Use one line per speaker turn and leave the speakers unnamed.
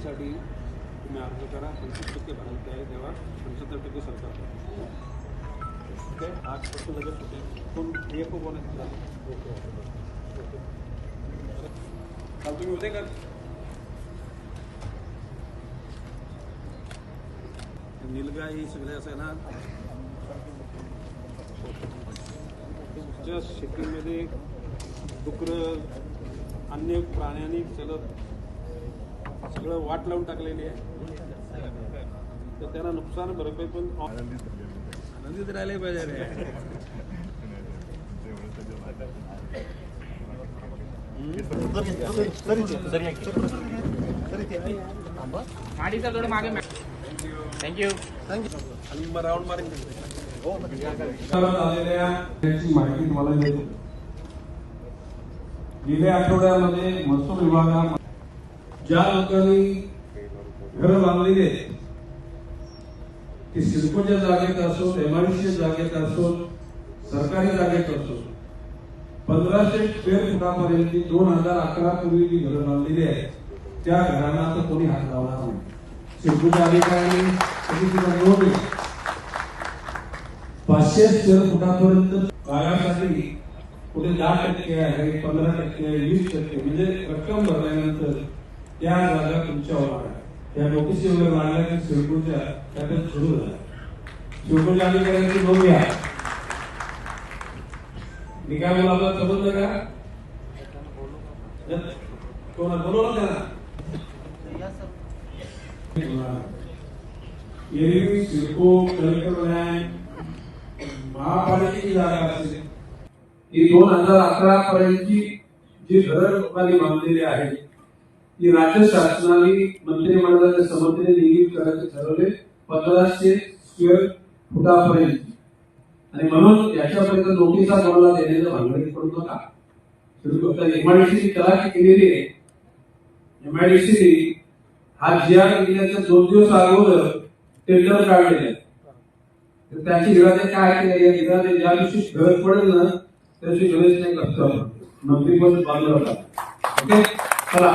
साठी तुम्ही अर्ज करा, 25% भरायला तयारी ठेवा, 75% सरकार करा. ओके, आजपासून लगेच होते कोण एक बोलायचं झालं. ओके काल तुम्ही होते का? निलगा ही सगळे असं ना तुमच्या शेतीमध्ये डुकरं अन्य प्राण्यांनी सगळं वाट लावून टाकलेली आहे, तर त्यांना नुकसान भरपाई पण आनंदीत राहिले पाहिजे रे.
थँक्यू.
आणि राऊंड मारेन
आलेल्या माहिती तुम्हाला देतो. गेल्या आठवड्यामध्ये महसूल विभागात ज्या लोकांनी घरं बांधलेली आहेत ती सिडकोच्या जागेत असो, एमआयडीसीच्या जागेत असो, सरकारी जागेत असो, 1500 स्क्वेअर फुटापर्यंत 2011 पूर्वी जी घरं बांधलेली आहेत त्या घरांना आता कोणी हात लावणार नाही. सिडकोच्या अधिकाऱ्यांनी 500 स्क्वेअर फुटापर्यंत भागासाठी कुठे 10% आहे, 15% आहे, 20% म्हणजे रक्कम भरल्यानंतर त्या जागा तुमच्या होणार आहे. त्या नोटीस वगैरे लागल्या की सिडकोच्या त्याच्यात सुरू झाला. सिडकोच्या अधिकाऱ्यांची नोंद घ्या. मी काय बोला समजलं का? कोणा बोलवलं त्यांना एरवी सिडको कलेक्टर महापालिकेची जागा असेल ही 2011 पर्यंतची जी घरं लोकांनी बांधलेली आहेत ती राज्य शासनाने मंत्रिमंडळाच्या संमतीने नियमित करायचे ठरवले 1500 स्क्वेअर फुटापर्यंत. आणि म्हणून याच्यापर्यंत नोटिसा कोणाला देण्याचं भानगडीत पडू नका. एमआयडीसी त्याला केलेली आहे. एमआयडीसी हा जीआर दिल्याच्या 2 दिवस अगोदर टेंडर काढलेले आहे. तर त्याची इरादे काय केले, इरादे ज्या दिवशी गरज पडेल ना त्या दिवशी गरज नाही करतो मंत्रीपद बांधलं होता. ओके चला.